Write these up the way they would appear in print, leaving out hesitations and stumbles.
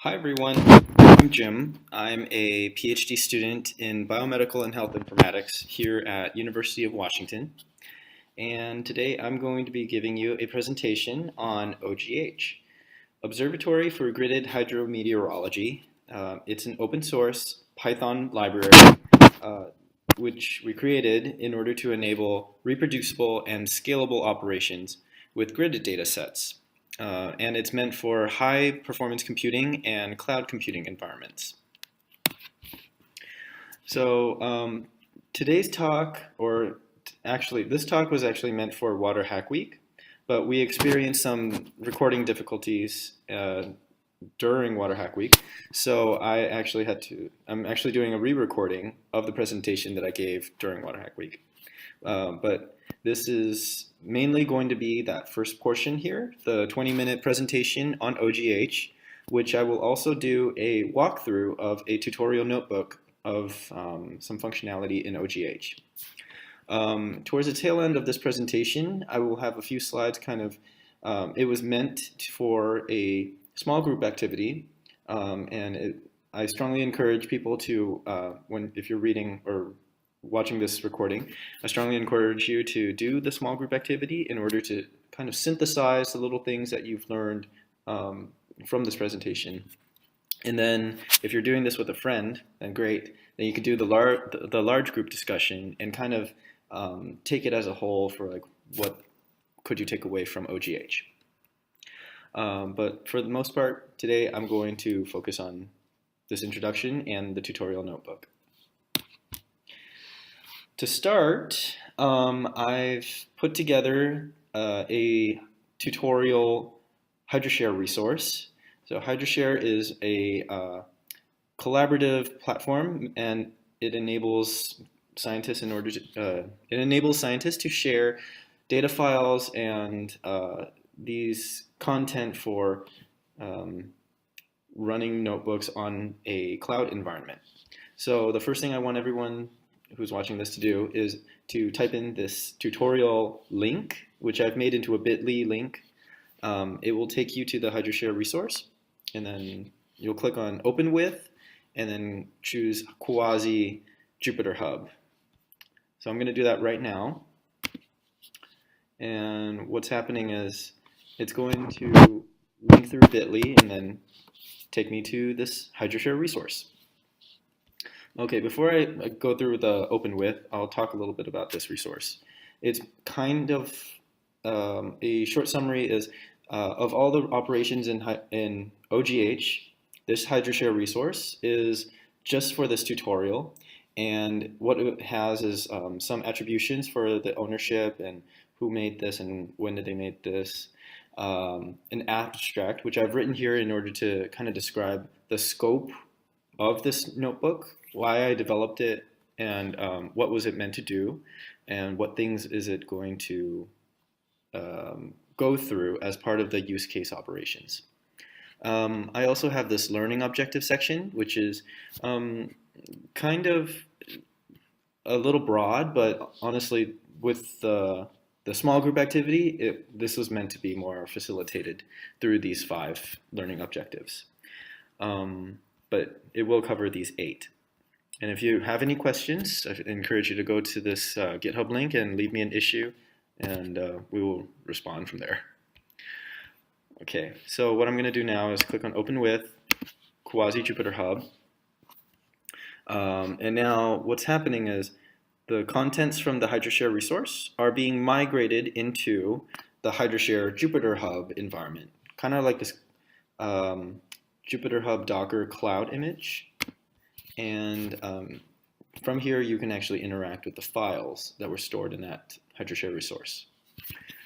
Hi everyone, I'm Jim. I'm a PhD student in biomedical and health informatics here at University of Washington. And today I'm going to be giving you a presentation on OGH, Observatory for Gridded Hydrometeorology. It's an open source Python library which we created in order to enable reproducible and scalable operations with gridded data sets. And it's meant for high performance computing and cloud computing environments. So today's talk, or actually this talk was actually meant for Waterhackweek, but we experienced some recording difficulties during Waterhackweek. So I'm actually doing a re-recording of the presentation that I gave during Waterhackweek. But this is mainly going to be that first portion here, the 20-minute presentation on OGH, which I will also do a walkthrough of a tutorial notebook of some functionality in OGH. Towards the tail end of this presentation, I will have a few slides it was meant for a small group activity, I strongly encourage people to, if you're reading or watching this recording, I strongly encourage you to do the small group activity in order to kind of synthesize the little things that you've learned from this presentation. And then if you're doing this with a friend, then great. Then you could do the large group discussion and kind of take it as a whole for like what could you take away from OGH. But for the most part, today I'm going to focus on this introduction and the tutorial notebook. To start, I've put together a tutorial HydroShare resource. So HydroShare is a collaborative platform, and it enables scientists to share data files and these content for running notebooks on a cloud environment. So the first thing I want everyone who's watching this to do is to type in this tutorial link, which I've made into a bit.ly link. It will take you to the HydroShare resource, and then you'll click on Open With, and then choose Quasi Jupyter Hub. So I'm going to do that right now. And what's happening is it's going to link through bit.ly and then take me to this HydroShare resource. Okay, before I go through the Open With, I'll talk a little bit about this resource. It's kind of a short summary is of all the operations in OGH, this HydroShare resource is just for this tutorial, and what it has is some attributions for the ownership and who made this and when did they make this, an abstract, which I've written here in order to kind of describe the scope of this notebook, why I developed it, and what was it meant to do, and what things is it going to go through as part of the use case operations. I also have this learning objective section, which is kind of a little broad, but honestly, with the small group activity, this was meant to be more facilitated through these 5 learning objectives. But it will cover these 8. And if you have any questions, I encourage you to go to this GitHub link and leave me an issue, and we will respond from there. Okay, so what I'm going to do now is click on Open With, Quasi Jupyter Hub. And now what's happening is the contents from the HydroShare resource are being migrated into the HydroShare Jupyter Hub environment, kind of like this Jupyter Hub Docker cloud image. And from here, you can actually interact with the files that were stored in that HydroShare resource.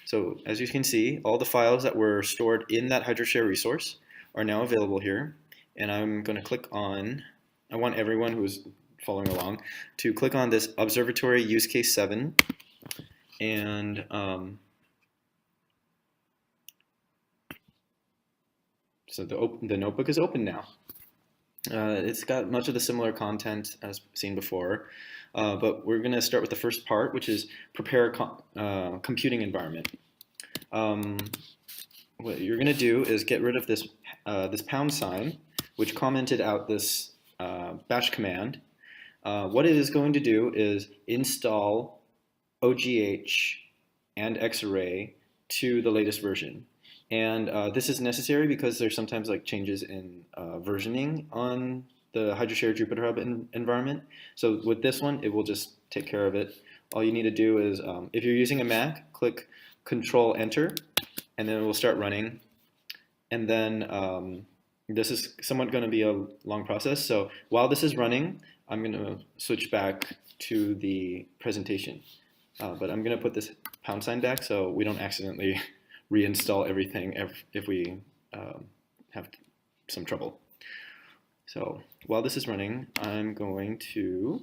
So as you can see, all the files that were stored in that HydroShare resource are now available here. And I'm going to click on, I want everyone who's following along to click on this Observatory Use Case 7. And so the notebook is open now. It's got much of the similar content as seen before, but we're going to start with the first part, which is prepare a computing environment. What you're going to do is get rid of this this pound sign, which commented out this bash command. What it is going to do is install OGH and Xarray to the latest version. And this is necessary because there's sometimes like changes in versioning on the HydroShare Jupyter Hub environment. So with this one, it will just take care of it. All you need to do is, if you're using a Mac, click Control Enter, and then it will start running. And then this is somewhat going to be a long process. So while this is running, I'm going to switch back to the presentation. But I'm going to put this # back so we don't accidentally reinstall everything if we have some trouble. So while this is running, I'm going to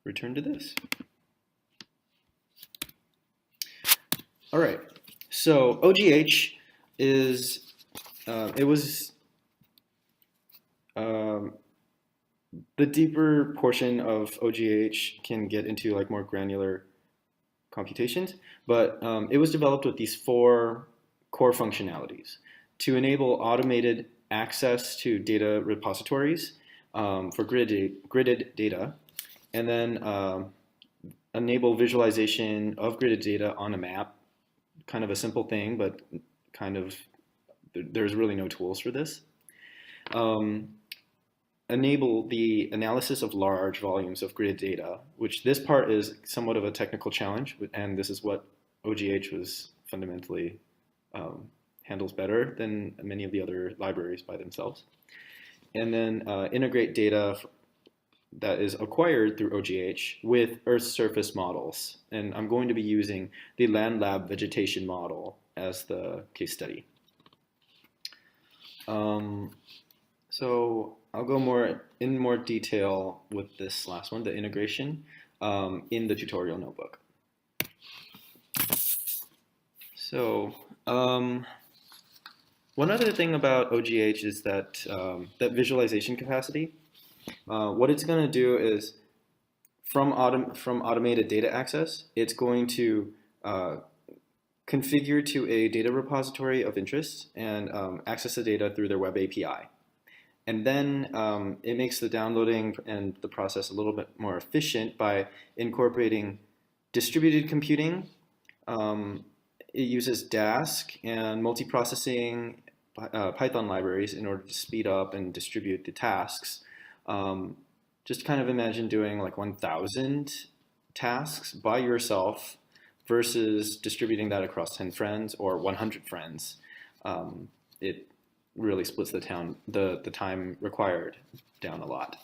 return to this. All right, so OGH is, it was the deeper portion of OGH can get into like more granular computations, but it was developed with these 4 core functionalities to enable automated access to data repositories for gridded data, and then enable visualization of gridded data on a map. Kind of a simple thing, but kind of there's really no tools for this. Enable the analysis of large volumes of gridded data, which this part is somewhat of a technical challenge, and this is what OGH was fundamentally handles better than many of the other libraries by themselves. And then integrate data that is acquired through OGH with Earth's surface models. And I'm going to be using the Land Lab vegetation model as the case study. So I'll go in more detail with this last one, the integration, in the tutorial notebook. So one other thing about OGH is that that visualization capacity. What it's going to do is, from automated data access, it's going to configure to a data repository of interest and access the data through their web API. And then it makes the downloading and the process a little bit more efficient by incorporating distributed computing. It uses Dask and multiprocessing Python libraries in order to speed up and distribute the tasks. Just kind of imagine doing like 1,000 tasks by yourself versus distributing that across 10 friends or 100 friends. It really splits the time required down a lot.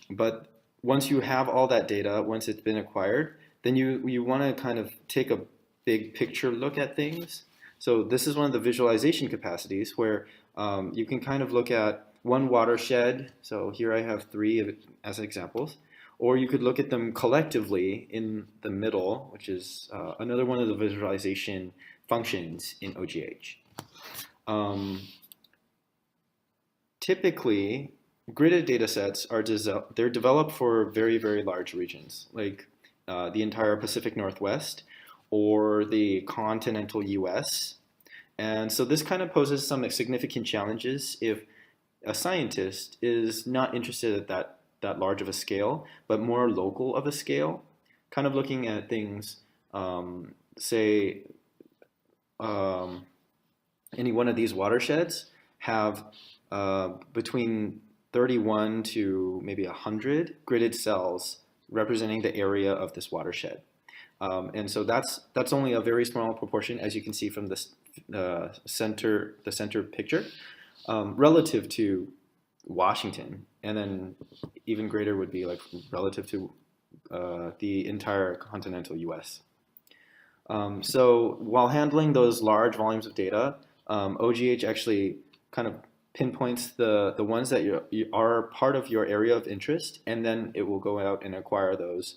But once you have all that data, once it's been acquired, then you want to kind of take a big picture look at things. So this is one of the visualization capacities where you can kind of look at one watershed. So here I have 3 as examples. Or you could look at them collectively in the middle, which is another one of the visualization functions in OGH. Typically, gridded data sets they're developed for very, very large regions, like the entire Pacific Northwest or the continental US. And so this kind of poses some significant challenges if a scientist is not interested at that large of a scale, but more local of a scale, kind of looking at things, say, any one of these watersheds have between 31 to maybe 100 gridded cells representing the area of this watershed. And so that's only a very small proportion, as you can see from this center picture, relative to Washington, and then even greater would be like relative to the entire continental US. So while handling those large volumes of data, OGH actually kind of pinpoints the ones that are part of your area of interest, and then it will go out and acquire those,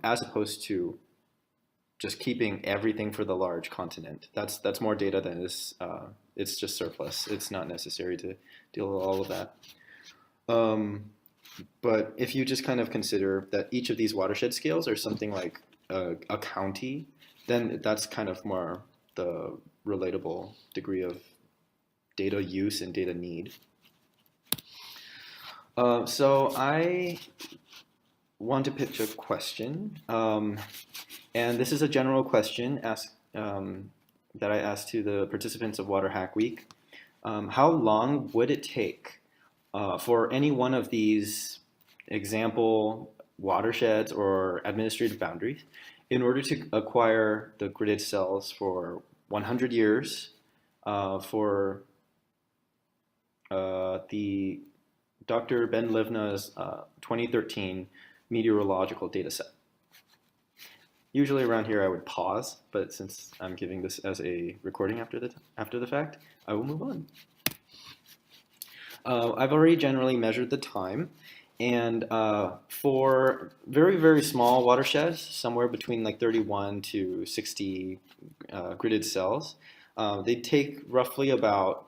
as opposed to just keeping everything for the large continent. That's more data than is. It's just surplus. It's not necessary to deal with all of that. But if you just kind of consider that each of these watershed scales are something like a county, then that's kind of more the relatable degree of data use and data need. So I want to pitch a question, and this is a general question that I asked to the participants of Waterhackweek. How long would it take for any one of these example watersheds or administrative boundaries in order to acquire the gridded cells for 100 years for the Dr. Ben Livna's 2013 meteorological data set? Usually around here I would pause, but since I'm giving this as a recording after the fact, I will move on. I've already generally measured the time, and for very, very small watersheds, somewhere between like 31 to 60 gridded cells, they take roughly about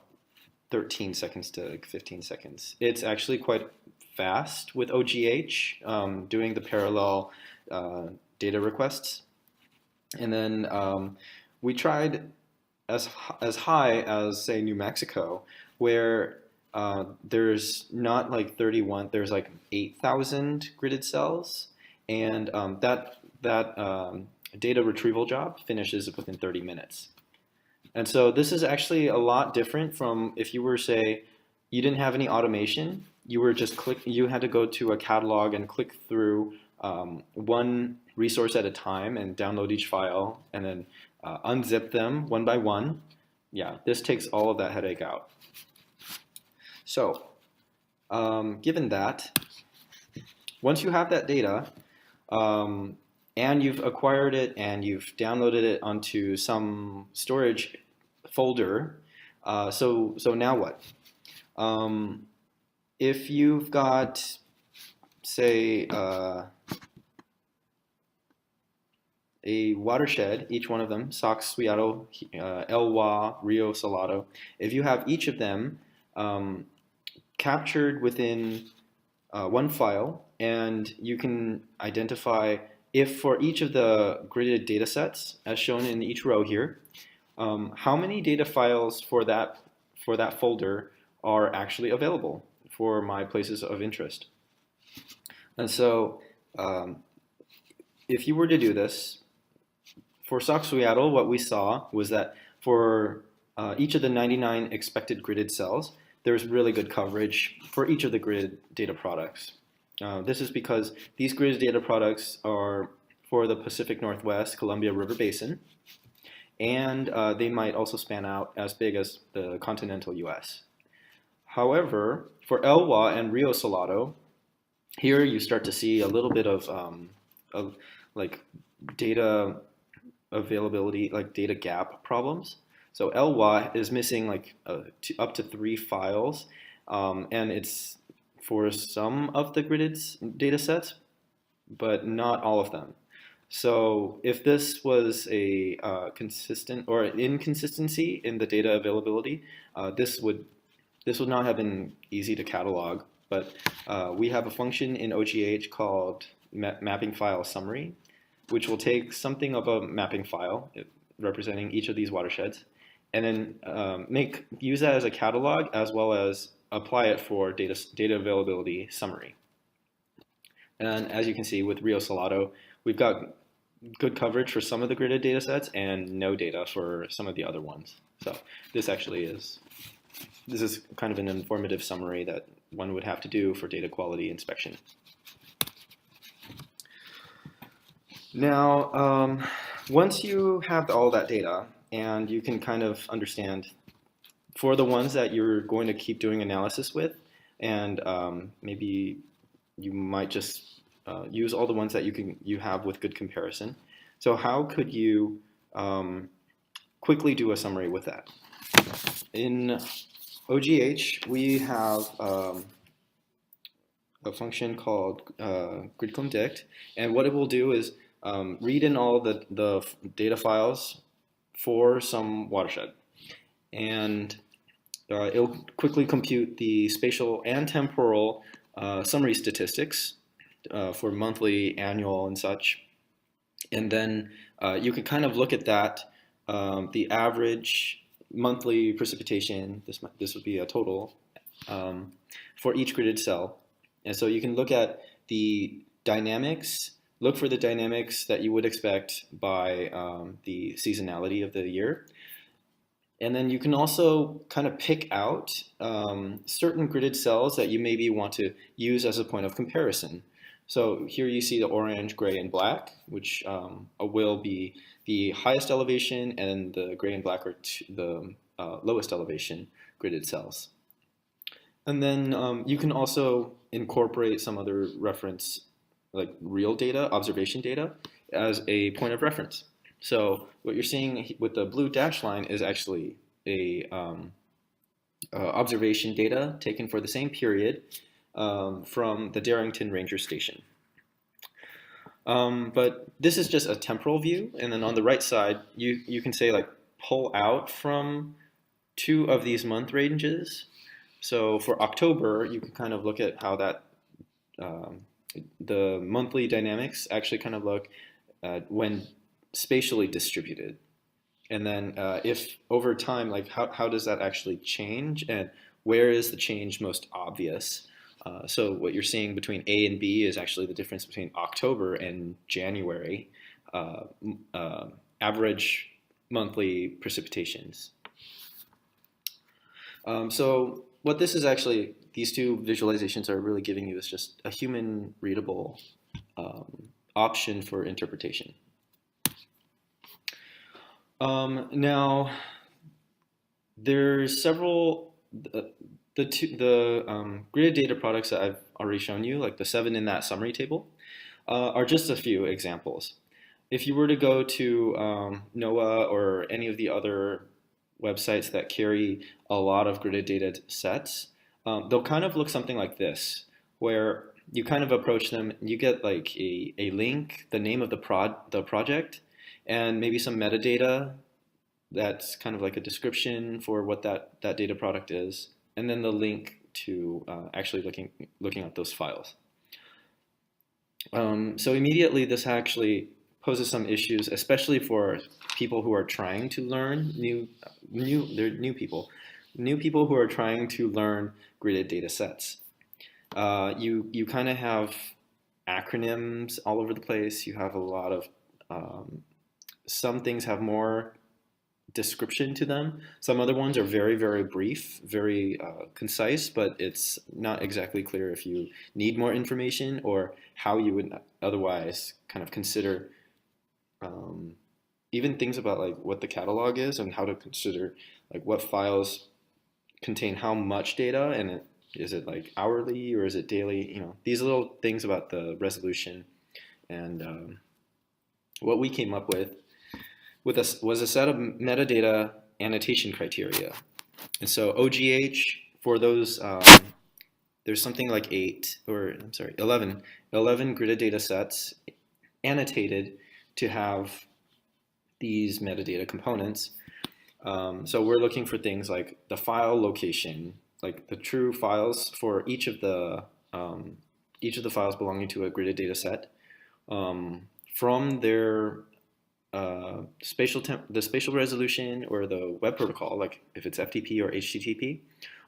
13 seconds to 15 seconds. It's actually quite fast with OGH doing the parallel data requests. And then we tried as high as, say, New Mexico, where there's not like 31, there's like 8,000 gridded cells, and that data retrieval job finishes within 30 minutes. And so this is actually a lot different from if you were, say, you didn't have any automation, you were just you had to go to a catalog and click through one resource at a time and download each file and then unzip them one by one. Yeah, this takes all of that headache out. So, given that, once you have that data, and you've acquired it and you've downloaded it onto some storage folder, so now what? If you've got, say, a watershed, each one of them, Sax Suiado, Elwha, Rio Salado, if you have each of them captured within one file, and you can identify if for each of the gridded data sets, as shown in each row here, how many data files for that folder are actually available for my places of interest. And so if you were to do this, for Sax Suiado, what we saw was that for each of the 99 expected gridded cells, there's really good coverage for each of the gridded data products. This is because these gridded data products are for the Pacific Northwest Columbia River Basin, and they might also span out as big as the continental US. However, for Elwha and Rio Salado, here you start to see a little bit of like data availability, like data gap problems. So Elwha is missing like up to 3 files, and it's for some of the gridded data sets, but not all of them. So if this was a consistent or an inconsistency in the data availability, this would not have been easy to catalog. But we have a function in OGH called mapping file summary, which will take something of a mapping file representing each of these watersheds, and then use that as a catalog as well as apply it for data availability summary. And as you can see with Rio Salado, we've got good coverage for some of the gridded data sets and no data for some of the other ones. So this is kind of an informative summary that one would have to do for data quality inspection. Now, once you have all that data and you can kind of understand for the ones that you're going to keep doing analysis with, and maybe you might just use all the ones that you have with good comparison. So how could you quickly do a summary with that? In OGH, we have a function called grid_dict, and what it will do is read in all the data files for some watershed, and it'll quickly compute the spatial and temporal summary statistics for monthly, annual, and such. And then you can kind of look at that, the average monthly precipitation, this would be a total, for each gridded cell. And so you can look at the dynamics, look for the dynamics that you would expect by the seasonality of the year. And then you can also kind of pick out certain gridded cells that you maybe want to use as a point of comparison. So here you see the orange, gray, and black, which will be the highest elevation, and the gray and black are the lowest elevation gridded cells. And then you can also incorporate some other reference, like real data, observation data, as a point of reference. So what you're seeing with the blue dash line is actually a observation data taken for the same period from the Darrington Ranger Station. But this is just a temporal view, and then on the right side, you can say like pull out from 2 of these month ranges. So for October, you can kind of look at how that the monthly dynamics actually kind of look when spatially distributed. And then if over time, like how does that actually change, and where is the change most obvious? So what you're seeing between A and B is actually the difference between October and January average monthly precipitations. So what this is actually, these 2 visualizations are really giving you is just a human readable option for interpretation. Now, there's several, the gridded data products that I've already shown you, like the 7 in that summary table, are just a few examples. If you were to go to NOAA or any of the other websites that carry a lot of gridded data sets, they'll kind of look something like this, where you kind of approach them, you get like a link, the name of the project, and maybe some metadata that's kind of like a description for what that data product is, and then the link to actually looking at those files. So immediately this actually poses some issues, especially for people who are trying to learn new people who are trying to learn gridded data sets. You kind of have acronyms all over the place. You have a lot of some things have more description to them. Some other ones are very, very brief, very concise, but it's not exactly clear if you need more information or how you would otherwise kind of consider even things about like what the catalog is and how to consider like what files contain how much data, and is it like hourly or is it daily? You know, these little things about the resolution. And what we came up with was a set of metadata annotation criteria. And so OGH, for those, there's something like 11 gridded data sets annotated to have these metadata components. So we're looking for things like the file location, like the true files for each of the files belonging to a gridded data set, from their the spatial resolution or the web protocol, like if it's FTP or HTTP,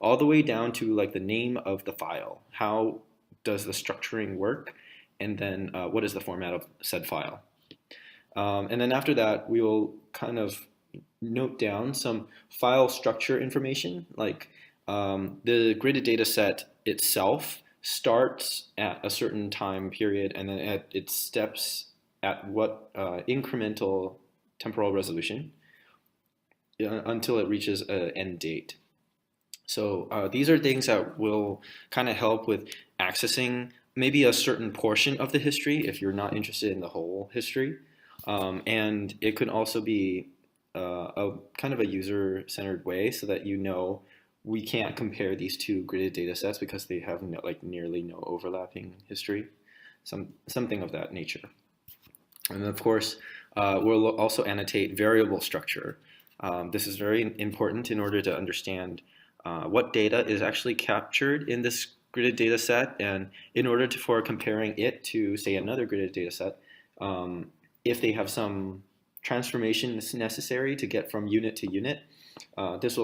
all the way down to like the name of the file. How does the structuring work? And then what is the format of said file? And then after that, we will kind of note down some file structure information, like the gridded data set itself starts at a certain time period, and then it steps at what incremental temporal resolution until it reaches an end date. So these are things that will kind of help with accessing maybe a certain portion of the history if you're not interested in the whole history. And it could also be a kind of a user-centered way so that you know we can't compare these 2 gridded data sets because they have nearly no overlapping history, something of that nature. And of course, we'll also annotate variable structure. This is very important in order to understand what data is actually captured in this gridded data set, and in order for comparing it to, say, another gridded data set, if they have some transformation necessary to get from unit to unit, this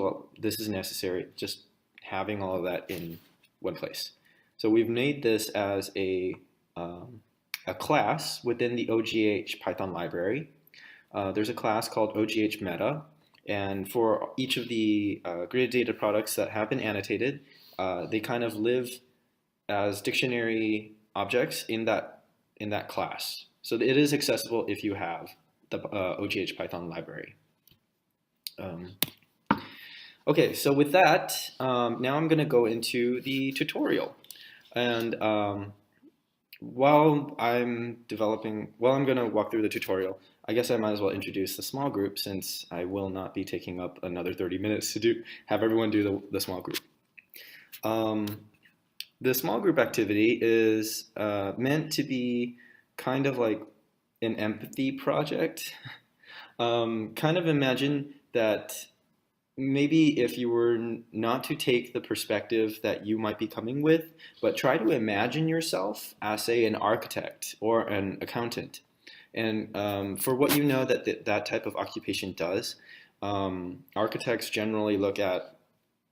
is necessary, just having all of that in one place. So we've made this as a class within the OGH Python library. There's a class called OGH Meta, and for each of the gridded data products that have been annotated, they kind of live as dictionary objects in that class. So it is accessible if you have the OGH Python library. Okay, so with that, now I'm going to go into the tutorial. And while I'm going to walk through the tutorial, I guess I might as well introduce the small group, since I will not be taking up another 30 minutes to have everyone do the small group. The small group activity is meant to be kind of like an empathy project. Kind of imagine that maybe if you were not to take the perspective that you might be coming with, but try to imagine yourself as, say, an architect or an accountant. And for what you know that type of occupation does, architects generally look at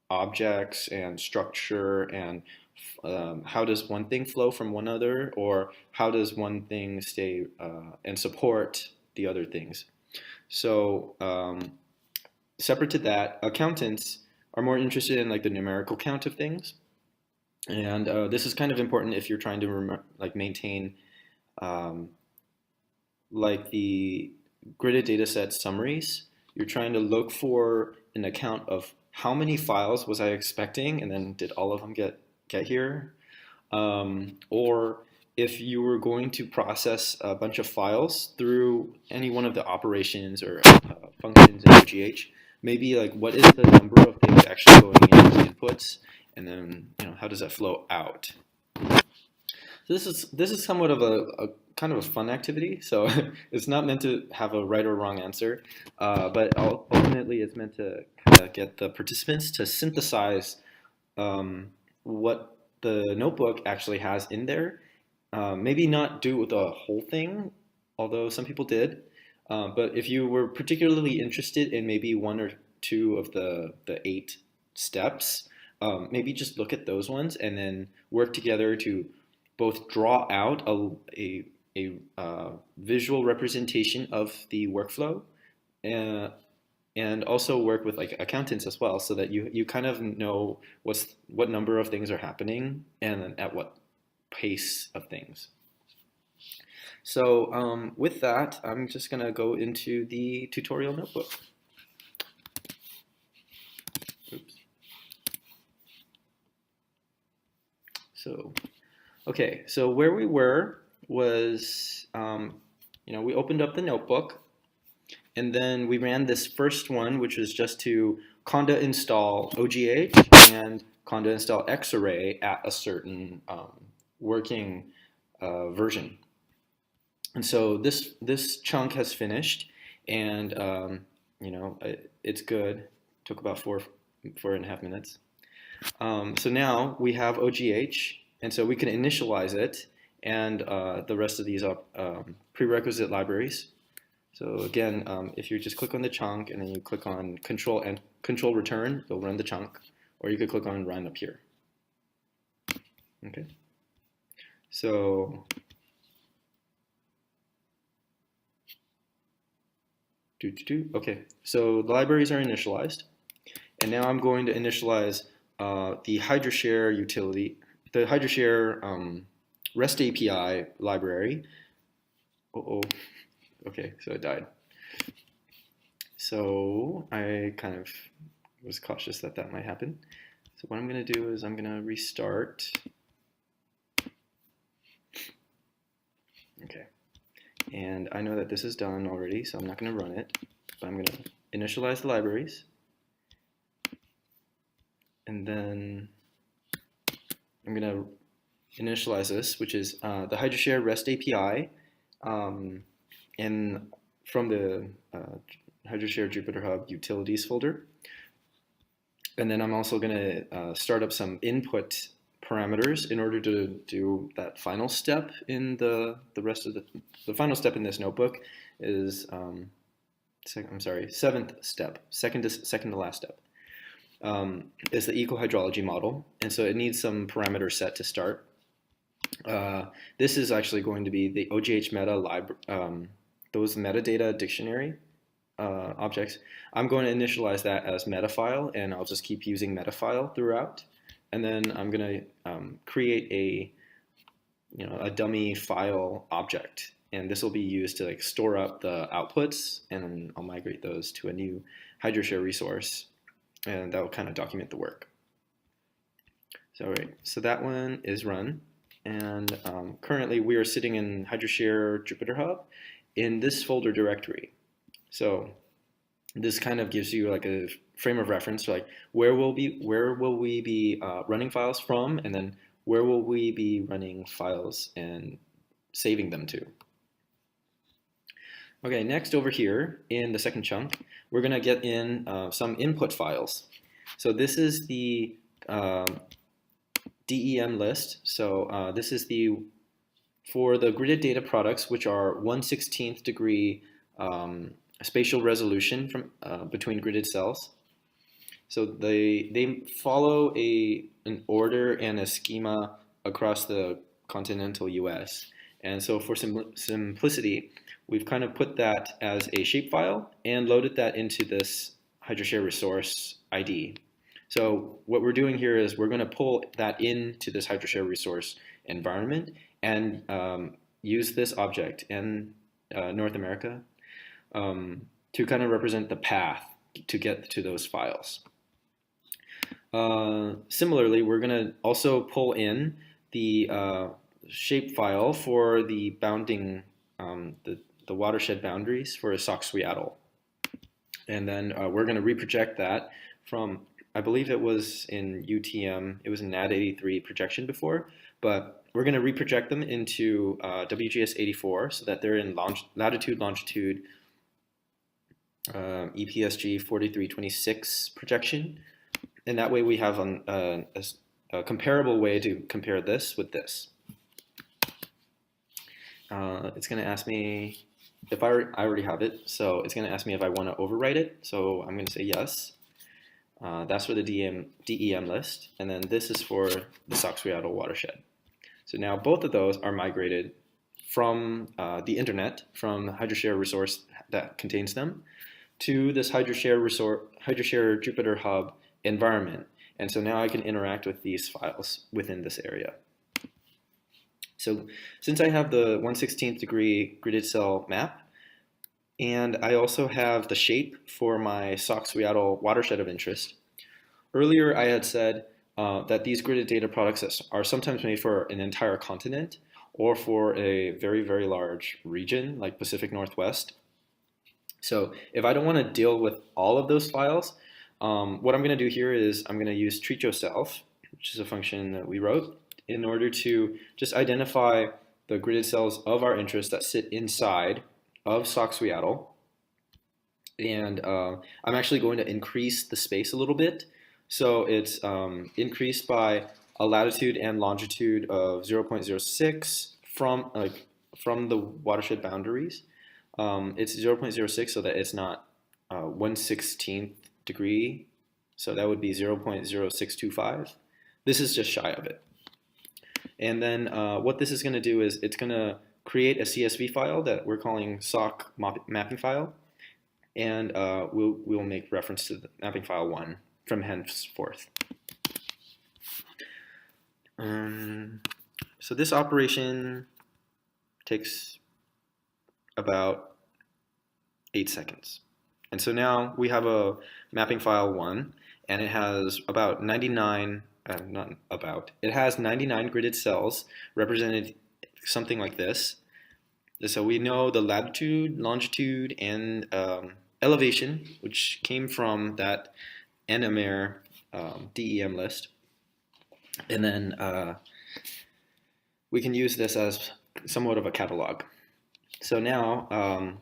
objects and structure and how does one thing flow from one other, or how does one thing stay and support the other things. So separate to that, accountants are more interested in like the numerical count of things, and this is kind of important if you're trying to maintain like the gridded dataset summaries. You're trying to look for an account of how many files was I expecting, and then did all of them get here, or if you were going to process a bunch of files through any one of the operations or functions in OGH, maybe like what is the number of things actually going in as inputs, and then how does that flow out. So this is somewhat of a kind of a fun activity. So it's not meant to have a right or wrong answer, but ultimately it's meant to kind of get the participants to synthesize what the notebook actually has in there. Maybe not do the whole thing, although some people did. But if you were particularly interested in maybe one or two of the 8 steps, maybe just look at those ones and then work together to both draw out a visual representation of the workflow, and also work with like accountants as well, so that you kind of know what number of things are happening and at what pace of things. So with that, I'm just going to go into the tutorial notebook. Oops. So, okay, so where we were was, we opened up the notebook, and then we ran this first one, which was just to conda install OGH and conda install Xarray at a certain working version. And so this chunk has finished, and it's good. Took about 4.5 minutes. So now we have OGH, and so we can initialize it and the rest of these prerequisite libraries. So again, if you just click on the chunk and then you click on control return, you'll run the chunk, or you could click on run up here. Okay. So okay, so the libraries are initialized, and now I'm going to initialize the Hydroshare utility, the Hydroshare REST API library. Okay, so it died. So I kind of was cautious that might happen. So what I'm going to do is I'm going to restart. Okay. And I know that this is done already, so I'm not going to run it, but I'm going to initialize the libraries. And then I'm going to initialize this, which is the Hydroshare REST API, and from the Hydroshare Jupyter Hub utilities folder. And then I'm also going to start up some input parameters in order to do that final step in the rest of the final step in this notebook is 7th step, second to last step. is the eco-hydrology model, and so it needs some parameter set to start. This is actually going to be the OGH those metadata dictionary objects. I'm going to initialize that as metafile, and I'll just keep using metafile throughout. And then I'm going to create a dummy file object, and this will be used to store up the outputs, and then I'll migrate those to a new HydroShare resource, and that will kind of document the work. So that one is run, and currently we are sitting in HydroShare Jupyter Hub in this folder directory. So this kind of gives you like a frame of reference, like where will we be running files from, and then where will we be running files and saving them to. Okay, next over here in the second chunk, we're going to get in some input files. So this is the DEM list. So this is for the gridded data products, which are 1/16th degree spatial resolution from between gridded cells. So they follow an order and a schema across the continental US. And so for simplicity, we've kind of put that as a shapefile and loaded that into this HydroShare resource ID. So what we're doing here is we're going to pull that into this HydroShare resource environment and use this object in North America to kind of represent the path to get to those files. Similarly, we're going to also pull in the shapefile for the bounding, the watershed boundaries for Sauk-Suiattle. And then we're going to reproject that from, I believe it was in UTM, it was in NAD83 projection before, but we're going to reproject them into WGS84 so that they're in latitude, longitude, EPSG 4326 projection. And that way we have a comparable way to compare this with this. It's going to ask me if I already have it, so it's going to ask me if I want to overwrite it. So I'm going to say yes. That's for the DEM list, and then this is for the Sauk-Suiattle watershed. So now both of those are migrated from the internet, from the HydroShare resource that contains them, to this HydroShare Jupyter Hub environment. And so now I can interact with these files within this area. So since I have the 1/16th degree gridded cell map, and I also have the shape for my Sauk-Suiattle watershed of interest, earlier I had said that these gridded data products are sometimes made for an entire continent or for a very, very large region like Pacific Northwest. So if I don't want to deal with all of those files, what I'm going to do here is I'm going to use treat yourself, which is a function that we wrote, in order to just identify the gridded cells of our interest that sit inside of Sauk-Suiattle. And I'm actually going to increase the space a little bit. So it's increased by a latitude and longitude of 0.06 from the watershed boundaries. It's 0.06 so that it's not 1/16th degree. So that would be 0.0625. This is just shy of it. And then what this is going to do is it's going to create a CSV file that we're calling SOC mapping file, and we'll make reference to the mapping file 1 from henceforth. So this operation takes about 8 seconds. And so now we have a mapping file 1, and it has about 99, it has 99 gridded cells represented something like this. So we know the latitude, longitude, and elevation, which came from that NMR DEM list. And then we can use this as somewhat of a catalog. So now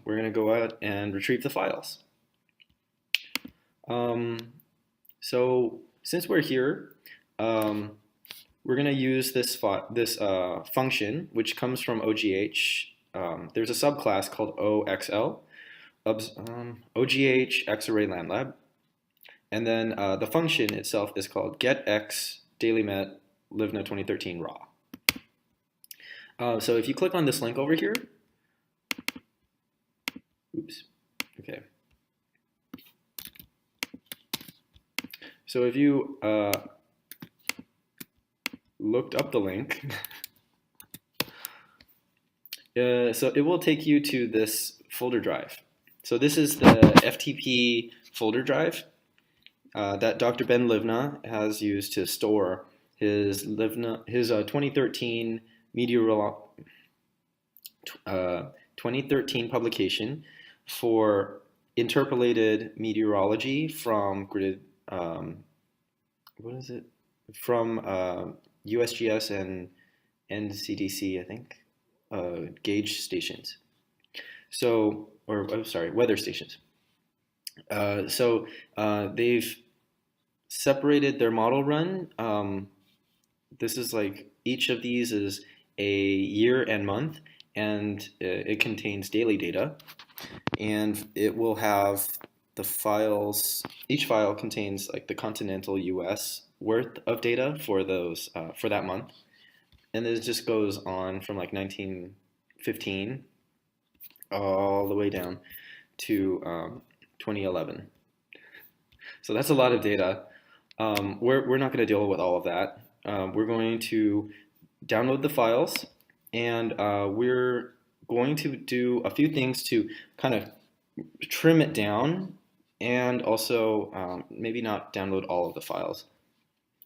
we're going to go out and retrieve the files. So since we're here, we're going to use this function, which comes from OGH. There's a subclass called OXL, OGH X-Array LandLab. And then the function itself is called getX dailymet livna 2013 raw. So if you click on this link over here, oops, okay. So if you looked up the link, so it will take you to this folder drive. So this is the FTP folder drive that Dr. Ben Livna has used to store his 2013 2013 publication for interpolated meteorology from gridded from USGS and NCDC, I think, gauge stations. So, weather stations. They've separated their model run. This is like, each of these is a year and month, and it contains daily data. And it will have the files, each file contains like the continental US worth of data for those, for that month. And it just goes on from like 1915 all the way down to 2011. So that's a lot of data. We're not going to deal with all of that. We're going to download the files, and we're going to do a few things to kind of trim it down, and also maybe not download all of the files.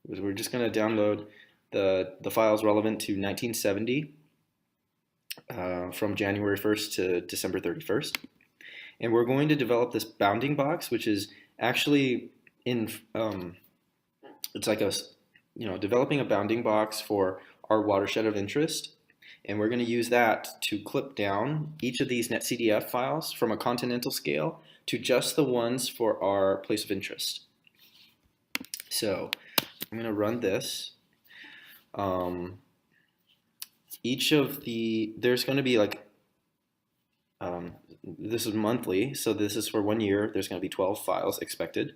We're just going to download the files relevant to 1970 from January 1st to December 31st. And we're going to develop this bounding box, which is actually it's like developing a bounding box for our watershed of interest. And we're going to use that to clip down each of these netcdf files from a continental scale to just the ones for our place of interest. So I'm going to run this. There's going to be like, this is monthly, so this is for 1 year. There's going to be 12 files expected.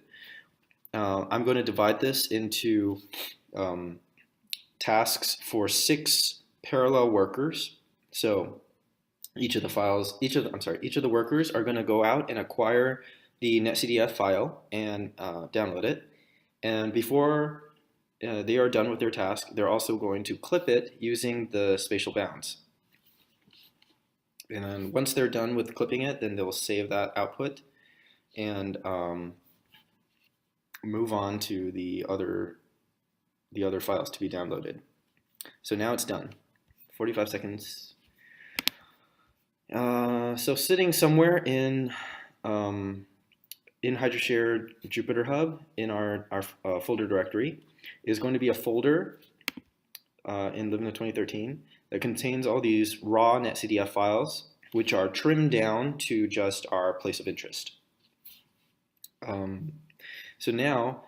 I'm going to divide this into tasks for 6 parallel workers. So each of the workers are going to go out and acquire the netcdf file and download it. And before they are done with their task, they're also going to clip it using the spatial bounds. And then once they're done with clipping it, then they'll save that output and move on to the other files to be downloaded. So now it's done. 45 seconds. So sitting somewhere in HydroShare Jupyter Hub in our folder directory is going to be a folder in Livna 2013 that contains all these raw netcdf files, which are trimmed down to just our place of interest. So now,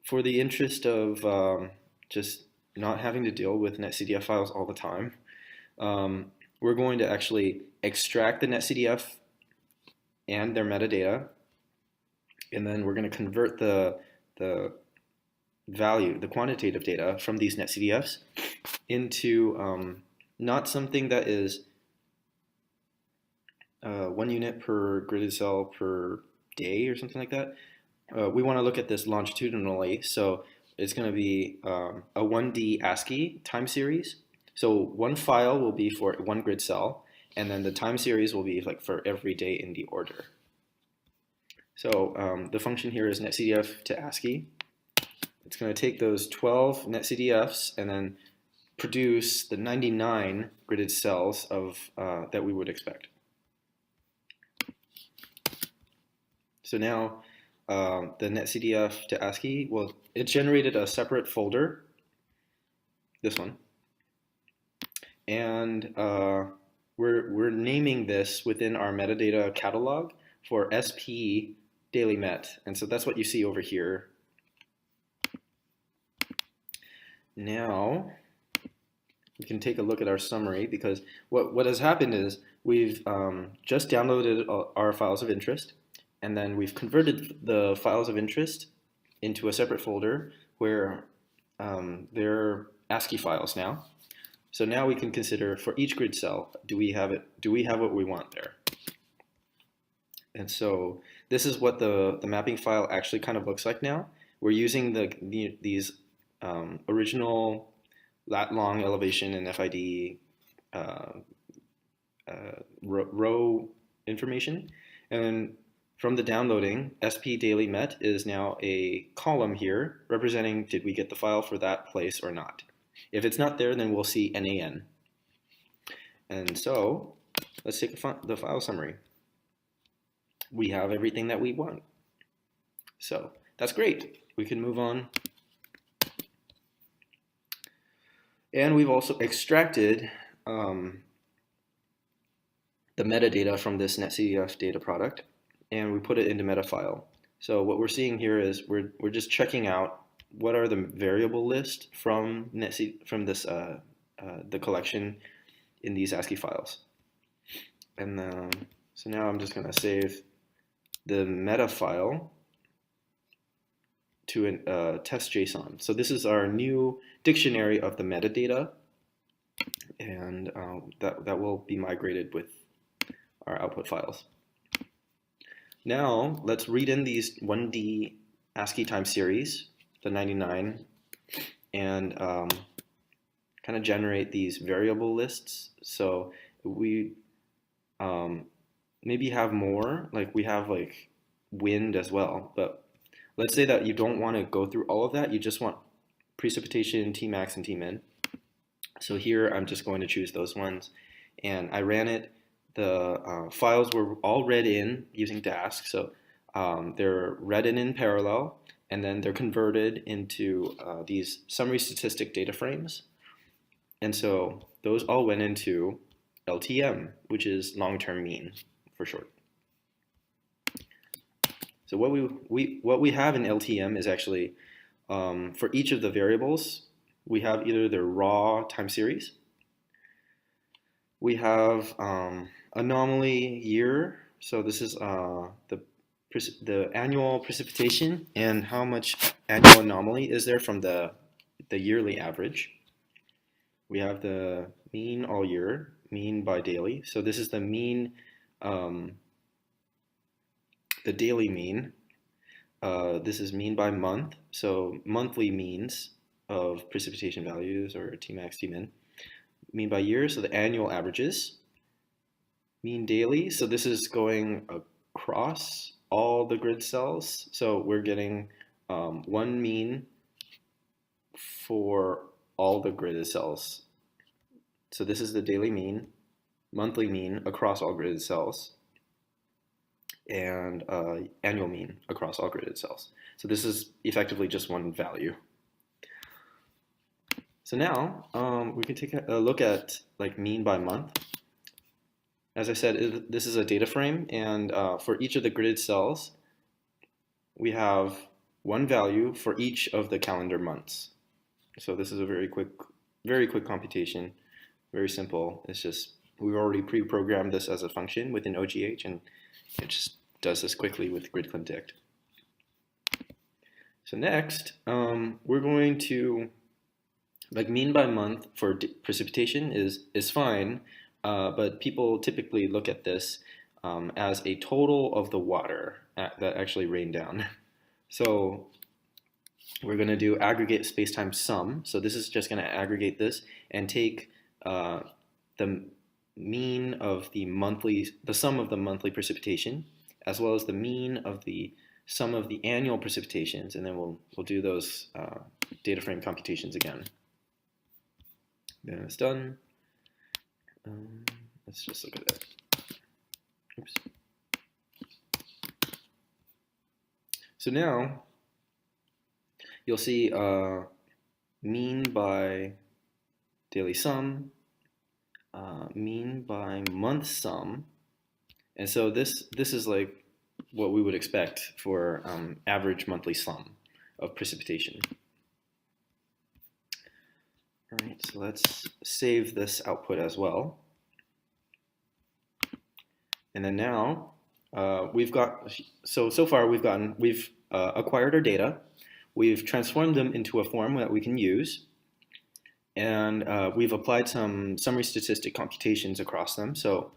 for the interest of just not having to deal with netcdf files all the time, we're going to actually extract the netcdf and their metadata, and then we're going to convert the value, the quantitative data from these netcdfs into not something that is 1 unit per gridded cell per day or something like that. We want to look at this longitudinally, so it's going to be a 1D ASCII time series. So one file will be for 1 grid cell, and then the time series will be like for every day in the order. So the function here is netcdf to ASCII. It's going to take those 12 netcdfs and then produce the 99 gridded cells of that we would expect. So now the netcdf to ASCII, well, it generated a separate folder, this one, and we're naming this within our metadata catalog for SP daily met, and so that's what you see over here. Now we can take a look at our summary, because what has happened is we've just downloaded our files of interest, and then we've converted the files of interest into a separate folder where they're ASCII files now. So now we can consider for each grid cell, do we have what we want there? And so this is what the mapping file actually kind of looks like now. We're using these original lat long elevation and FID row information. And from the downloading, SP daily met is now a column here representing did we get the file for that place or not. If it's not there, then we'll see NaN. And so let's take the file summary. We have everything that we want. So that's great. We can move on. And we've also extracted the metadata from this netcdf data product, and we put it into metafile. So what we're seeing here is we're just checking out what are the variable list from this the collection in these ASCII files. And so now I'm just going to save the meta file to a test.json. So this is our new dictionary of the metadata, and that will be migrated with our output files. Now let's read in these 1D ASCII time series, the 99, and kind of generate these variable lists. So we maybe have more, like we have like wind as well, but let's say that you don't want to go through all of that. You just want precipitation, Tmax, and Tmin. So here I'm just going to choose those ones, and I ran it. The files were all read in using Dask, so they're read in parallel, and then they're converted into these summary statistic data frames. And so those all went into LTM, which is long-term mean for short. So what we have in LTM is actually for each of the variables, we have either their raw time series, we have anomaly year. So this is the annual precipitation and how much annual anomaly is there from the yearly average. We have the mean all year, mean by daily. So this is the mean, the daily mean. This is mean by month. So monthly means of precipitation values, or Tmax, Tmin. Mean by year, so the annual averages. Mean daily, so this is going across all the grid cells. So we're getting one mean for all the gridded cells. So this is the daily mean, monthly mean across all gridded cells, and annual mean across all gridded cells. So this is effectively just one value. So now we can take a look at like mean by month. As I said, this is a data frame, and for each of the gridded cells, we have one value for each of the calendar months. So this is a very quick computation, very simple. It's just we've already pre-programmed this as a function within OGH, and it just does this quickly with grid_clim_dict. So next, we're going to, like, mean by month for precipitation is fine, but people typically look at this as a total of the water that actually rained down. So we're going to do aggregate space-time sum. So this is just going to aggregate this and take the mean of the sum of the monthly precipitation, as well as the mean of the sum of the annual precipitations, and then we'll do those data frame computations again. Then it's done. Let's just look at that. Oops. So now you'll see mean by daily sum, mean by month sum, and so this is like what we would expect for average monthly sum of precipitation. All right, so let's save this output as well. And then now we've got, so far we've acquired our data. we've transformed them into a form that we can use, and we've applied some summary statistic computations across them, so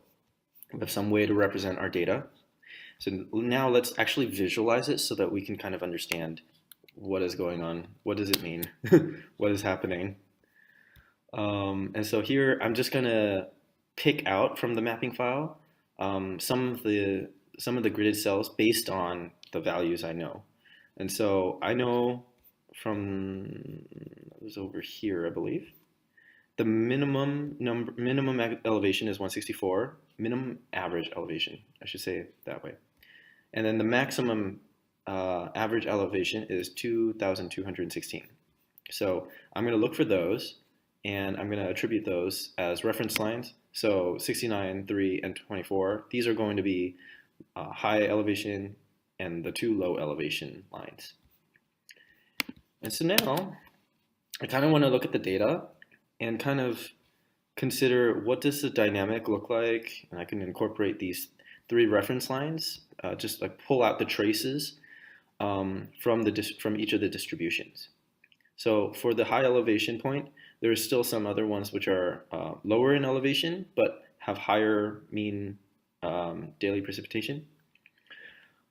we have some way to represent our data. So now let's actually visualize it so that we can kind of understand what is going on, what does it mean, what is happening. And so here I'm just going to pick out from the mapping file some of the gridded cells based on the values I know. And so I know from, it was over here, I believe, the minimum elevation is 164, minimum average elevation, I should say it that way. And then the maximum average elevation is 2,216. So I'm going to look for those, and I'm going to attribute those as reference lines. So 69, 3, and 24, these are going to be high elevation and the 2 low elevation lines. And so now I kind of want to look at the data and kind of consider what does the dynamic look like, and I can incorporate these 3 reference lines, just like pull out the traces from each of the distributions. So for the high elevation point, there are still some other ones which are lower in elevation but have higher mean daily precipitation.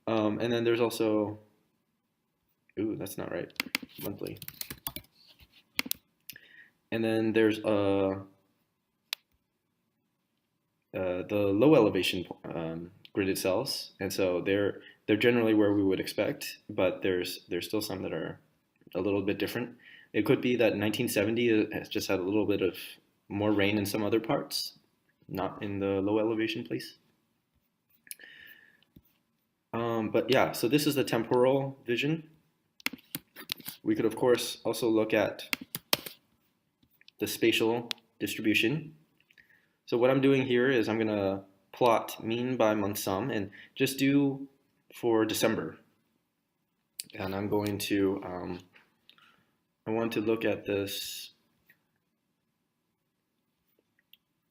And then there's also, ooh, that's not right, monthly. And then there's the low elevation gridded cells, and so they're generally where we would expect, but there's still some that are a little bit different. It could be that 1970 has just had a little bit of more rain in some other parts, not in the low elevation place. But yeah, so this is the temporal vision. We could, of course, also look at the spatial distribution. So what I'm doing here is I'm going to plot mean by month sum and just do for December. And I'm going to, I want to look at this,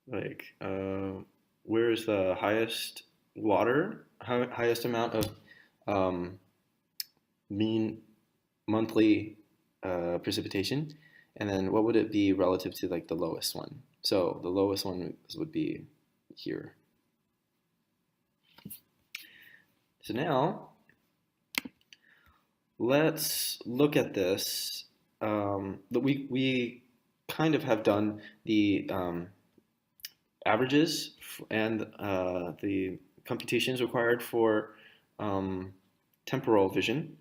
like, where is the highest highest amount of mean monthly precipitation, and then what would it be relative to like the lowest one? So the lowest one would be here. So now let's look at this. We kind of have done the averages and the computations required for temporal vision,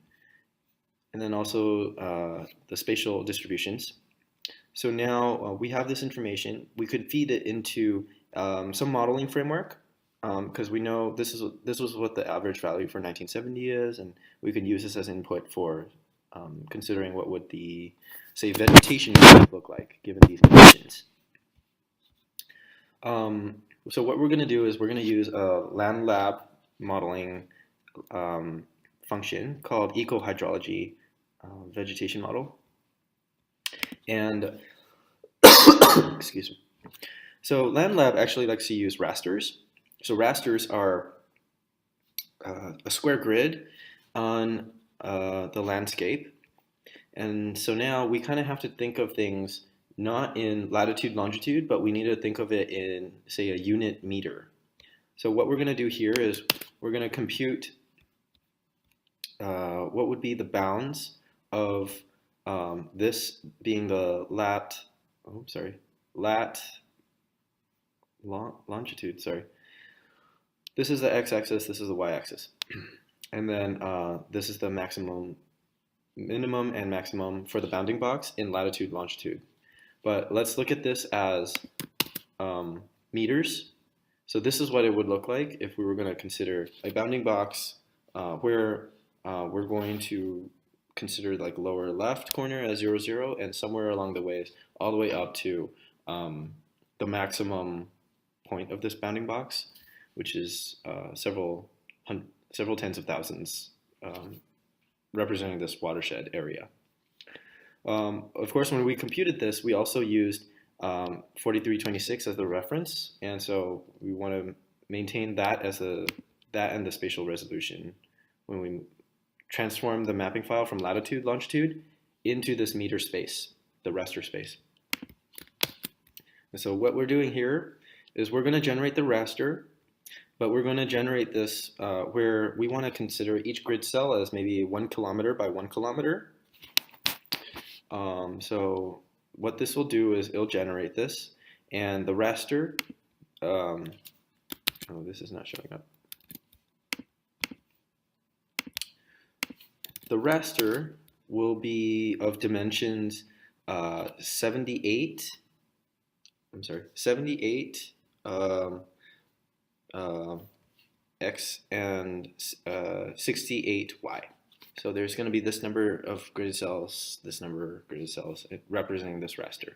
and then also the spatial distributions. So now we have this information. We could feed it into some modeling framework, because we know this was what the average value for 1970 is, and we could use this as input for considering what would the, say, vegetation look like given these conditions. So what we're going to do is we're going to use a land lab modeling function called eco-hydrology vegetation model. And excuse me. So land lab actually likes to use rasters. So rasters are a square grid on the landscape. And so now we kind of have to think of things not in latitude, longitude, but we need to think of it in, say, a unit meter. So what we're going to do here is we're going to compute what would be the bounds of this being the longitude, sorry. This is the x-axis, this is the y-axis. And then this is the minimum and maximum for the bounding box in latitude, longitude. But let's look at this as meters. So this is what it would look like if we were going to consider a bounding box where we're going to consider like lower left corner as 0, 0, and somewhere along the way, all the way up to the maximum point of this bounding box, which is several tens of thousands, representing this watershed area. Of course, when we computed this, we also used 4326 as the reference, and so we want to maintain that as that and the spatial resolution when we transform the mapping file from latitude, longitude into this meter space, the raster space. And so what we're doing here is we're going to generate the raster, but we're going to generate this where we want to consider each grid cell as maybe 1 kilometer by 1 kilometer. So what this will do is it'll generate this, and the raster, oh, this is not showing up. The raster will be of dimensions 78 X and 68 Y. So there's going to be this number of gridded cells, this number of gridded cells representing this raster.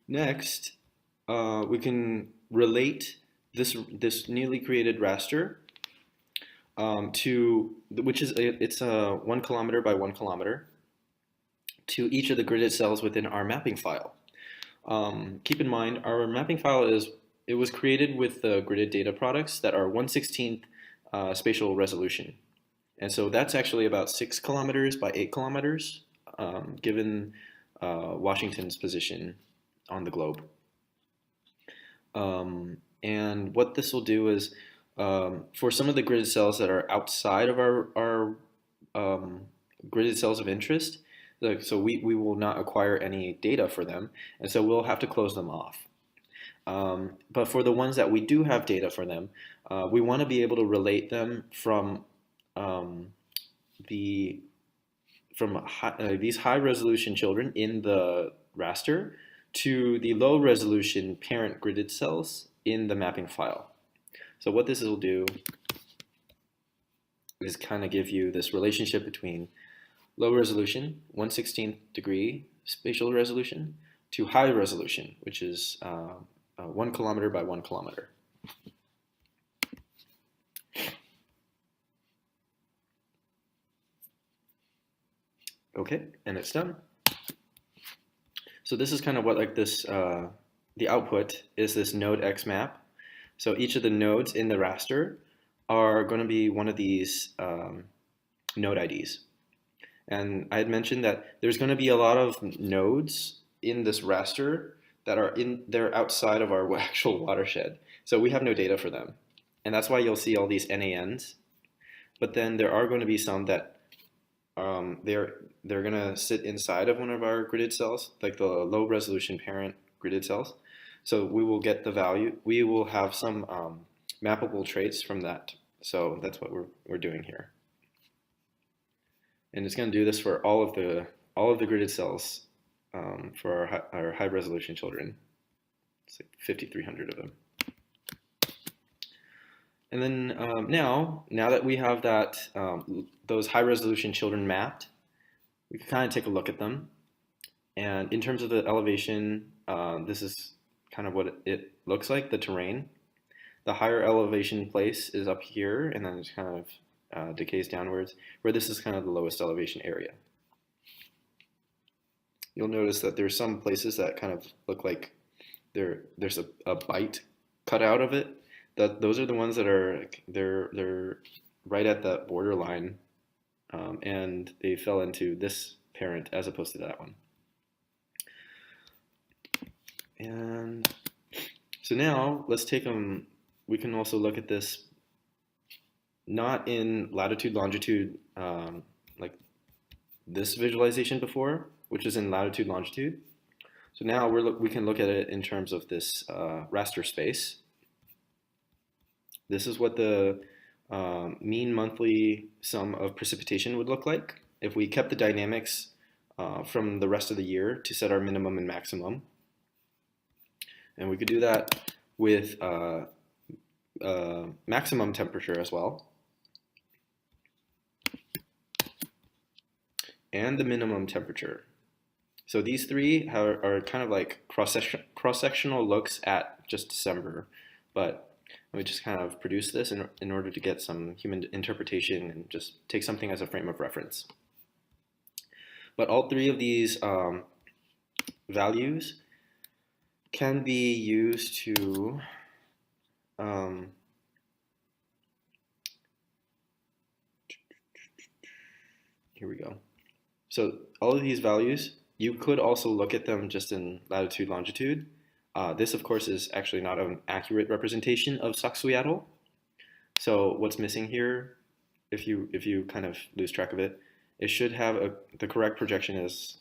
Next, we can relate this newly created raster to, which is, it's 1 kilometer by 1 kilometer, to each of the gridded cells within our mapping file. Keep in mind, our mapping file it was created with the gridded data products that are 1/16th spatial resolution. And so that's actually about 6 kilometers by 8 kilometers, given Washington's position on the globe. And what this will do is, for some of the gridded cells that are outside of our gridded cells of interest, so we will not acquire any data for them, and so we'll have to close them off. But for the ones that we do have data for them, we want to be able to relate them from these high resolution children in the raster to the low resolution parent gridded cells in the mapping file. So what this will do is kind of give you this relationship between low resolution, 1/16th degree spatial resolution, to high resolution, which is 1 kilometer by 1 kilometer. Okay, and it's done. So this is kind of what the output is this node X map. So each of the nodes in the raster are going to be one of these node IDs. And I had mentioned that there's going to be a lot of nodes in this raster that are they're outside of our actual watershed. So we have no data for them. And that's why you'll see all these NANs. But then there are going to be some that they're going to sit inside of one of our gridded cells, like the low resolution parent gridded cells. So we will get the value. We will have some mappable traits from that. So that's what we're doing here. And it's going to do this for all of the gridded cells for our high resolution children. It's like 5,300 of them. And then now that we have those high resolution children mapped, we can kind of take a look at them. And in terms of the elevation, this is kind of what it looks like, the terrain. The higher elevation place is up here, and then it kind of decays downwards, where this is kind of the lowest elevation area. You'll notice that there's some places that kind of look like there's a bite cut out of it. Those are the ones that are they're right at that borderline, and they fell into this parent as opposed to that one. And so now let's take them. We can also look at this not in latitude, longitude, like this visualization before, which is in latitude, longitude. So now we can look at it in terms of this raster space. This is what the mean monthly sum of precipitation would look like if we kept the dynamics from the rest of the year to set our minimum and maximum. And we could do that with maximum temperature as well, and the minimum temperature. So these three are kind of like cross-sectional looks at just December, but we just kind of produce this in order to get some human interpretation and just take something as a frame of reference. But all three of these values can be used to here we go. So all of these values, you could also look at them just in latitude, longitude. This, of course, is actually not an accurate representation of Saksuiatl. So what's missing here, if you kind of lose track of it, it should have the correct projection is,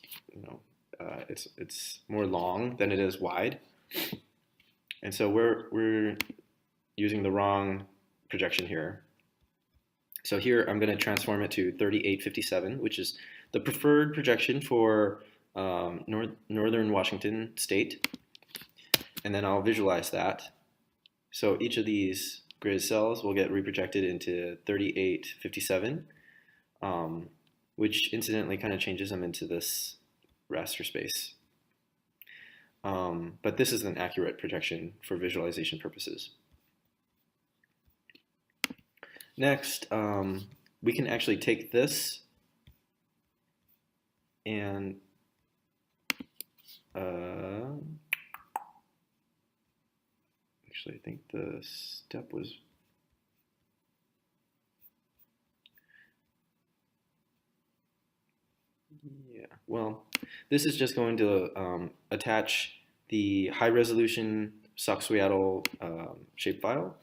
it's more long than it is wide, and so we're using the wrong projection here. So here I'm going to transform it to 3857, which is the preferred projection for northern Washington state, and then I'll visualize that. So each of these grid cells will get reprojected into 3857, which incidentally kind of changes them into this raster space. But this is an accurate projection for visualization purposes. Next, we can actually take this and actually, I think the step was well, this is just going to attach the high resolution Saksuiatl shapefile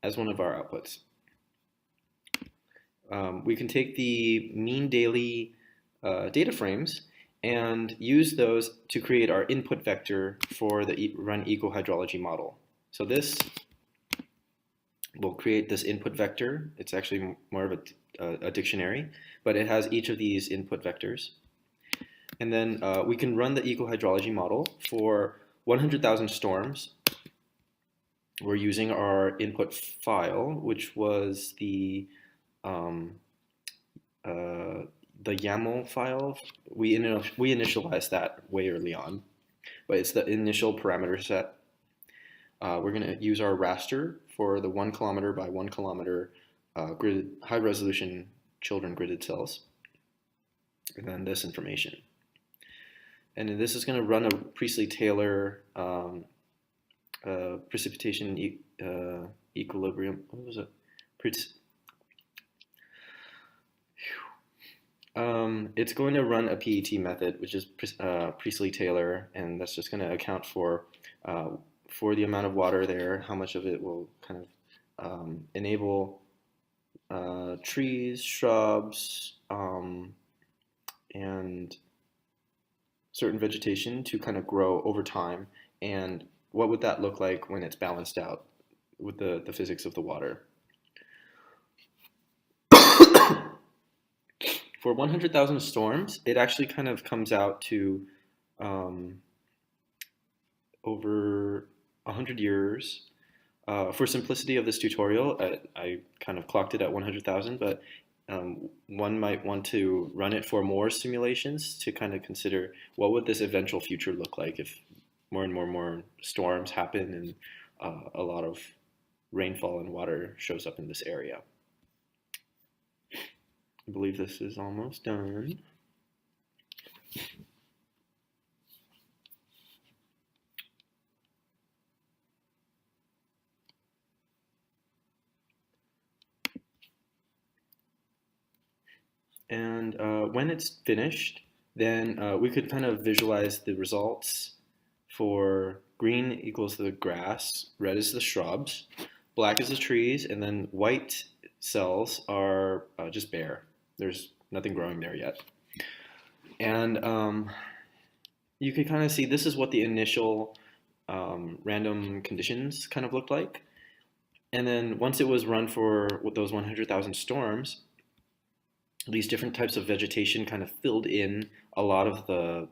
as one of our outputs. We can take the mean daily data frames and use those to create our input vector for the run eco-hydrology model. So this will create this input vector. It's actually more of a dictionary, but it has each of these input vectors. And then we can run the eco-hydrology model for 100,000 storms. We're using our input file, which was the YAML file. We initialized that way early on, but it's the initial parameter set. We're going to use our raster for the 1 kilometer by 1 kilometer high resolution children gridded cells, and then this information. And then this is going to run a Priestley-Taylor precipitation equilibrium. What was it? It's going to run a PET method, which is Priestley-Taylor, and that's just going to account for the amount of water there, how much of it will kind of enable trees, shrubs, and certain vegetation to kind of grow over time, and what would that look like when it's balanced out with the physics of the water. For 100,000 storms, it actually kind of comes out to over 100 years. For simplicity of this tutorial, I kind of clocked it at 100,000, but one might want to run it for more simulations to kind of consider what would this eventual future look like if more and more storms happen and a lot of rainfall and water shows up in this area. I believe this is almost done. And when it's finished, then we could kind of visualize the results for green equals the grass, red is the shrubs, black is the trees, and then white cells are just bare. There's nothing growing there yet. And you can kind of see this is what the initial random conditions kind of looked like. And then once it was run for those 100,000 storms, these different types of vegetation kind of filled in a lot of the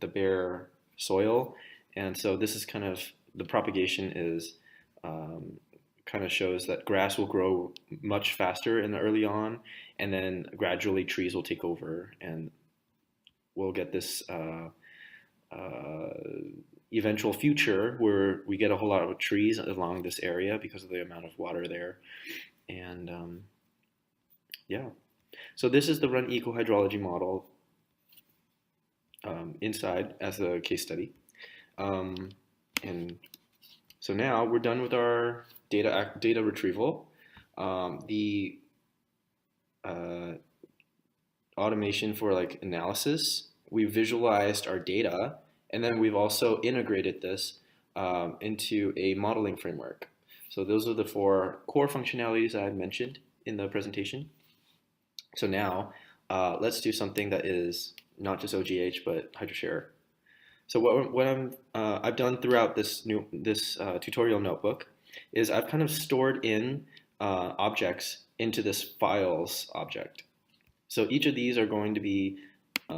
bare soil. And so this is kind of, the propagation is kind of shows that grass will grow much faster in the early on, and then gradually trees will take over, and we'll get this eventual future where we get a whole lot of trees along this area because of the amount of water there. And yeah, so this is the run eco-hydrology model inside as a case study. And so now we're done with our data retrieval. automation for like analysis. We visualized our data, and then we've also integrated this into a modeling framework. So those are the 4 core functionalities that I mentioned in the presentation. So now let's do something that is not just OGH but HydroShare. So what I've done throughout this tutorial notebook is I've kind of stored in objects into this files object. So each of these are going to be,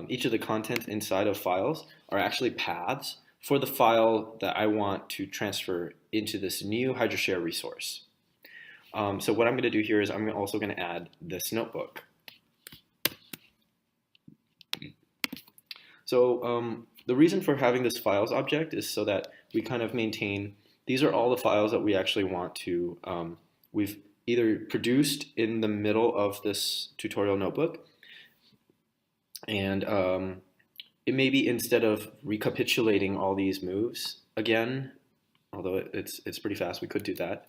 each of the content inside of files are actually paths for the file that I want to transfer into this new HydroShare resource. So what I'm going to do here is I'm also going to add this notebook. So the reason for having this files object is so that we kind of maintain, these are all the files that we actually want to, we've either produced in the middle of this tutorial notebook, and it may be instead of recapitulating all these moves again, although it's pretty fast, we could do that.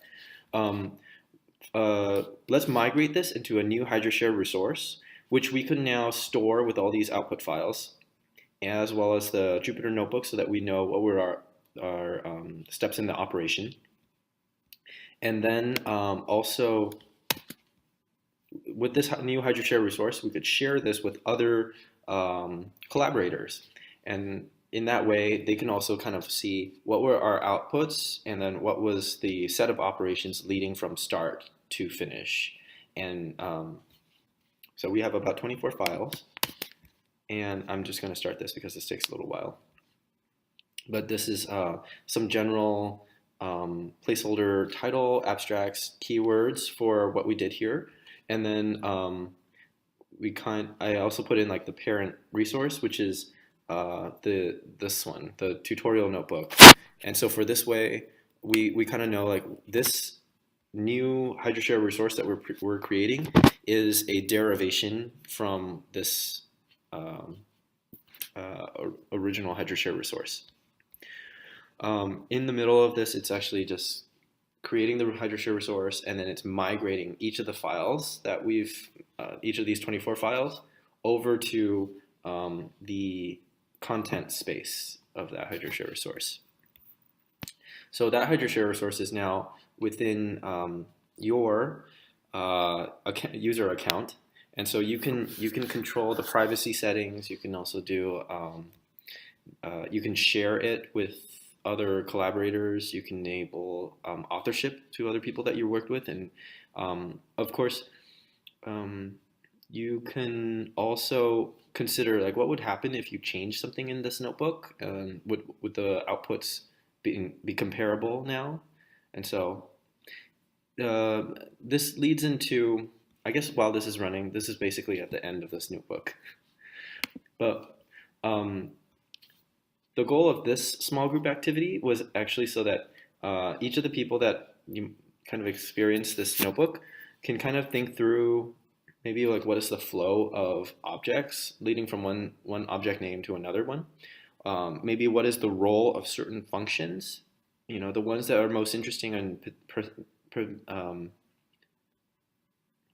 Let's migrate this into a new HydroShare resource, which we can now store with all these output files, as well as the Jupyter notebook, so that we know what were our steps in the operation. And then also, with this new HydroShare resource, we could share this with other collaborators. And in that way, they can also kind of see what were our outputs, and then what was the set of operations leading from start to finish. And so we have about 24 files. And I'm just going to start this because this takes a little while. But this is some general placeholder title, abstracts, keywords for what we did here. And then I also put in like the parent resource, which is this one, the tutorial notebook. And so for this way, we kind of know like this new HydroShare resource that we're creating is a derivation from this original HydroShare resource. In the middle of this, it's actually just creating the HydroShare resource, and then it's migrating each of the files that each of these 24 files over to the content space of that HydroShare resource. So that HydroShare resource is now within your user account. And so you can control the privacy settings. You can also do you can share it with other collaborators. You can enable authorship to other people that you worked with, and of course, you can also consider like what would happen if you change something in this notebook. Would the outputs be comparable now? And so this leads into, I guess while this is running, this is basically at the end of this notebook. But the goal of this small group activity was actually so that each of the people that you kind of experience this notebook can kind of think through maybe like what is the flow of objects leading from one object name to another one. Maybe what is the role of certain functions, the ones that are most interesting, and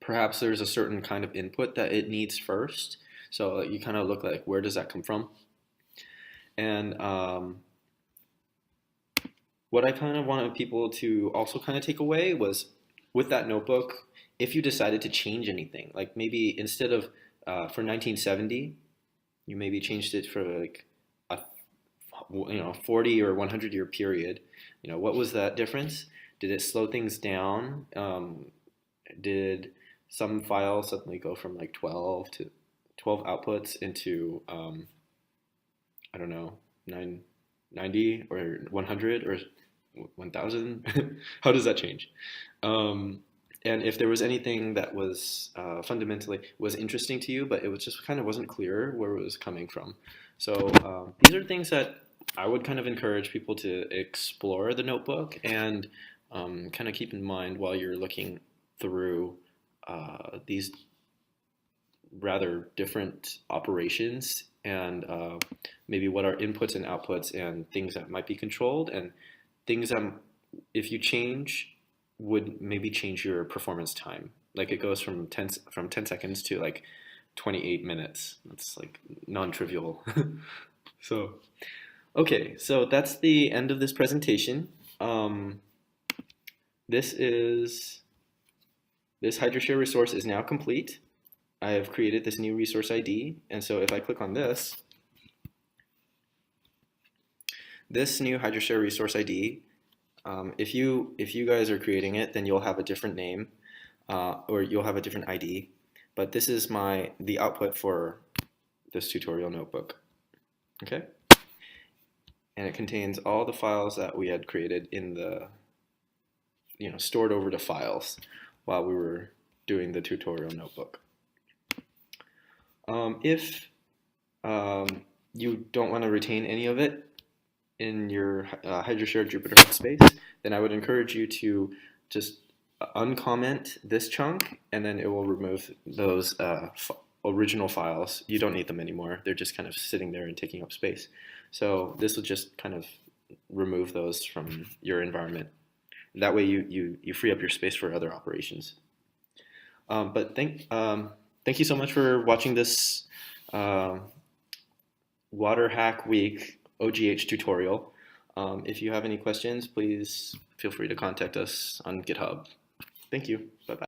perhaps there's a certain kind of input that it needs first. So you kind of look like, where does that come from? And what I kind of wanted people to also kind of take away was, with that notebook, if you decided to change anything, like maybe instead of for 1970, you maybe changed it for like a 40 or 100 year period. What was that difference? Did it slow things down? Did some files suddenly go from like 12 outputs into I don't know, 990 or 100 or 1000? How does that change? And if there was anything that was fundamentally was interesting to you, but it was just kind of wasn't clear where it was coming from. So these are things that I would kind of encourage people to explore the notebook and kind of keep in mind while you're looking through these rather different operations, and maybe what are inputs and outputs and things that might be controlled, and things that if you change would maybe change your performance time. Like it goes from 10 seconds to like 28 minutes. That's like non-trivial. So, okay, so that's the end of this presentation. This HydroShare resource is now complete. I have created this new resource ID, and so if I click on this new HydroShare resource ID, if you guys are creating it, then you'll have a different name, or you'll have a different ID. But this is the output for this tutorial notebook. Okay, and it contains all the files that we had created in the, stored over to files while we were doing the tutorial notebook. If you don't want to retain any of it in your HydroShare Jupyter Hub space, then I would encourage you to just uncomment this chunk, and then it will remove those original files. You don't need them anymore. They're just kind of sitting there and taking up space. So this will just kind of remove those from your environment. That way you free up your space for other operations. But thank you so much for watching this Waterhackweek OGH tutorial. If you have any questions, please feel free to contact us on GitHub. Thank you. Bye-bye.